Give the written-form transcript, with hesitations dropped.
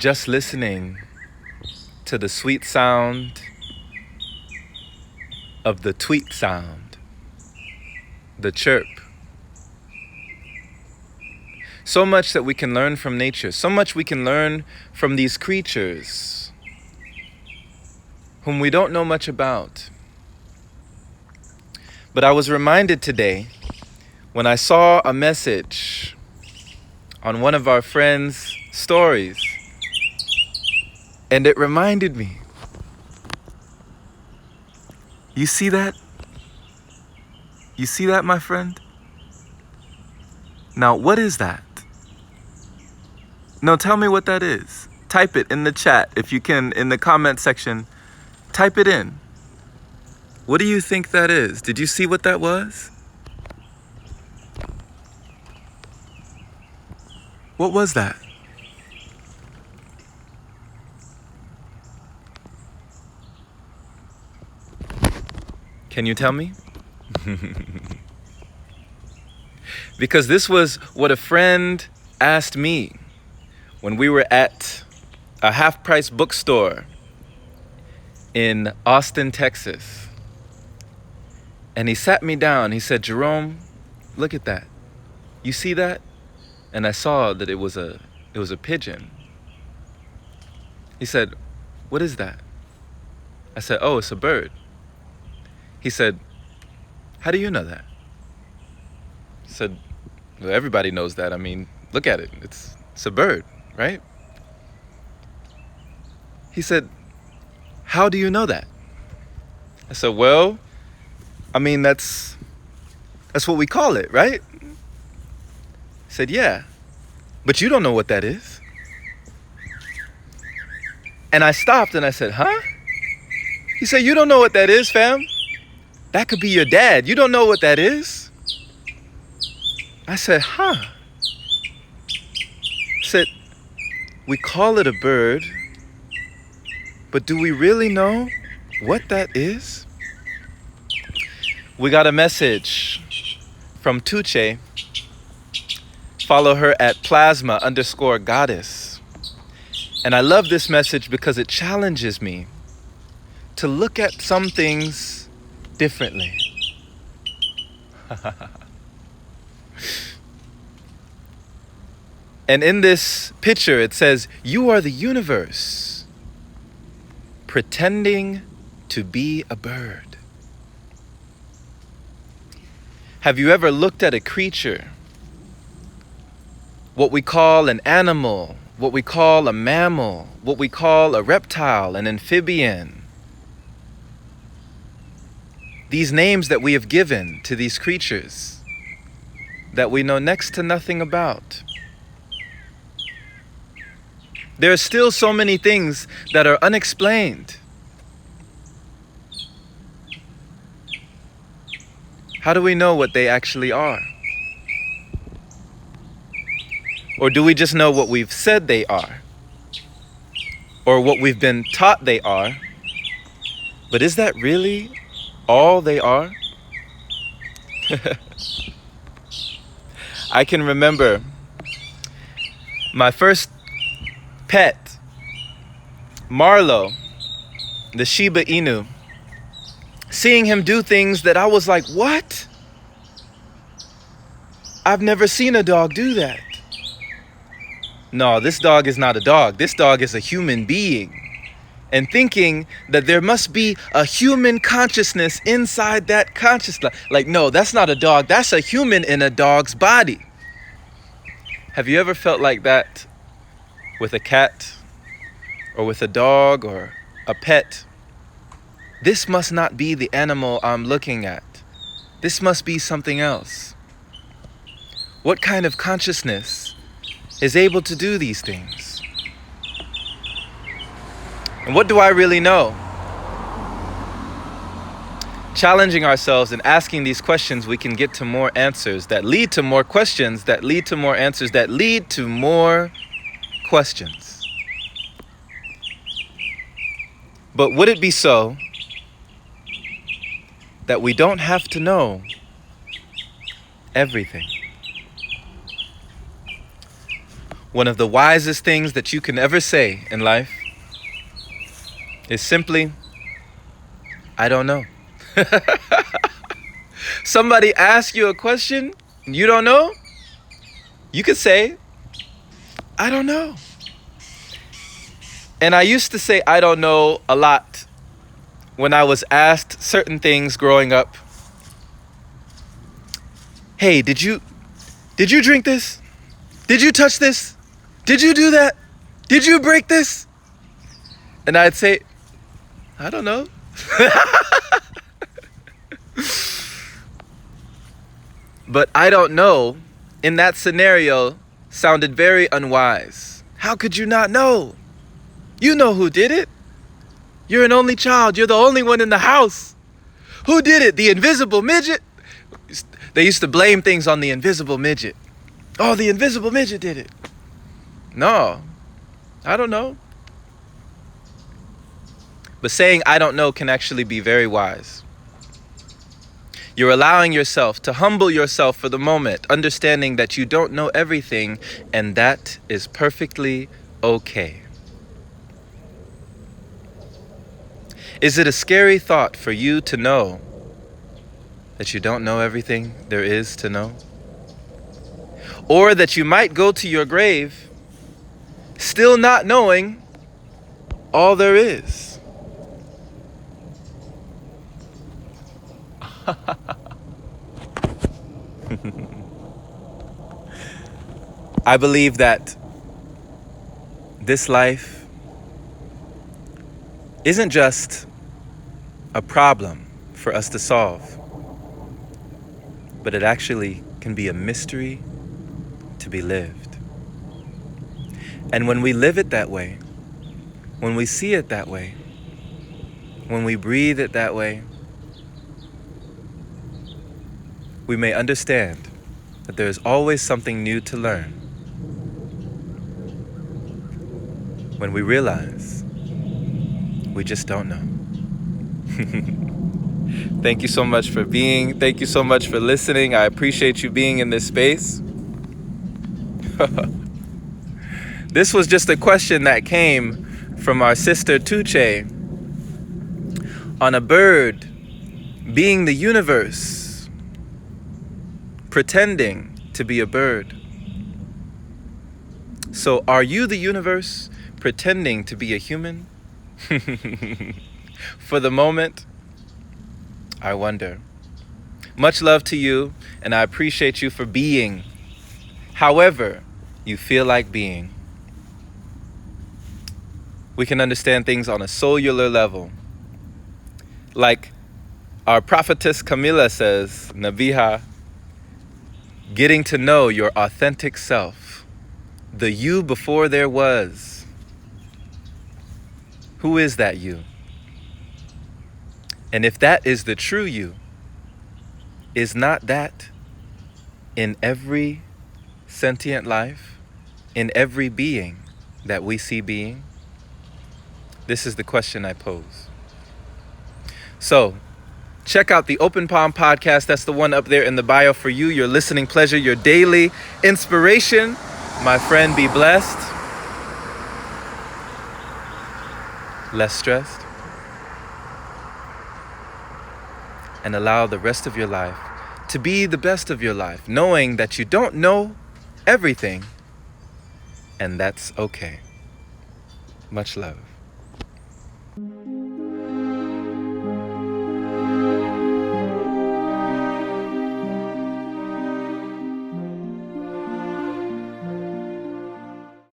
just listening to the sweet sound of the tweet sound, the chirp. So much that we can learn from nature, so much we can learn from these creatures whom we don't know much about. But I was reminded today when I saw a message on one of our friends' stories, and it reminded me. You see that? You see that, my friend? Now, what is that? No, tell me what that is. Type it in the chat if you can, in the comment section. Type it in. What do you think that is? Did you see what that was? What was that? Can you tell me? Because this was what a friend asked me when we were at a half-price bookstore in Austin, Texas. And he sat me down. He said, "Jerome, look at that. You see that?" And I saw that it was a pigeon. He said, "What is that?" I said, "Oh, it's a bird." He said, "How do you know that?" I said, "Well, everybody knows that. I mean, look at it. It's a bird, right?" He said, "How do you know that?" I said, "Well, I mean, that's what we call it, right?" He said, "Yeah, but you don't know what that is." And I stopped and I said, "Huh?" He said, "You don't know what that is, fam? That could be your dad. You don't know what that is?" I said, "Huh?" I said, "We call it a bird, but do we really know what that is?" We got a message from Tuche. Follow her at plasma_goddess. And I love this message because it challenges me to look at some things differently. And in this picture, it says, "You are the universe pretending to be a bird." Have you ever looked at a creature, what we call an animal, what we call a mammal, what we call a reptile, an amphibian? These names that we have given to these creatures that we know next to nothing about. There are still so many things that are unexplained. How do we know what they actually are? Or do we just know what we've said they are? Or what we've been taught they are? But is that really all they are? I can remember my first pet, Marlo, the Shiba Inu, seeing him do things that I was like, what? I've never seen a dog do that. No, this dog is not a dog. This dog is a human being. And thinking that there must be a human consciousness inside that consciousness. Like, no, that's not a dog. That's a human in a dog's body. Have you ever felt like that with a cat or with a dog or a pet? This must not be the animal I'm looking at. This must be something else. What kind of consciousness is able to do these things? And what do I really know? Challenging ourselves and asking these questions, we can get to more answers that lead to more questions, that lead to more answers, that lead to more questions. But would it be so that we don't have to know everything? One of the wisest things that you can ever say in life is simply, I don't know. Somebody asks you a question and you don't know, you could say, I don't know. And I used to say I don't know a lot when I was asked certain things growing up. Hey, did you drink this? Did you touch this? Did you do that? Did you break this? And I'd say, I don't know. But I don't know in that scenario sounded very unwise. How could you not know? You know who did it. You're an only child. You're the only one in the house. Who did it? The invisible midget? They used to blame things on the invisible midget. Oh, the invisible midget did it. No, I don't know. But saying I don't know can actually be very wise. You're allowing yourself to humble yourself for the moment, understanding that you don't know everything, and that is perfectly okay. Is it a scary thought for you to know that you don't know everything there is to know? Or that you might go to your grave still not knowing all there is? I believe that this life isn't just a problem for us to solve, but it actually can be a mystery to be lived. And when we live it that way, when we see it that way, when we breathe it that way, we may understand that there is always something new to learn. When we realize we just don't know. Thank you so much for being. Thank you so much for listening. I appreciate you being in this space. This was just a question that came from our sister Tuche on a bird being the universe, pretending to be a bird. So are you the universe pretending to be a human? For the moment, I wonder. Much love to you, and I appreciate you for being however you feel like being. We can understand things on a cellular level. Like our prophetess Camilla says, Nabiha, getting to know your authentic self, the you before there was. Who is that you? And if that is the true you, is not that in every sentient life, in every being that we see being? This is the question I pose. So, check out the Open Palm podcast. That's the one up there in the bio for you, your listening pleasure, your daily inspiration. My friend, be blessed. Less stressed. And allow the rest of your life to be the best of your life, knowing that you don't know everything, and that's okay. Much love.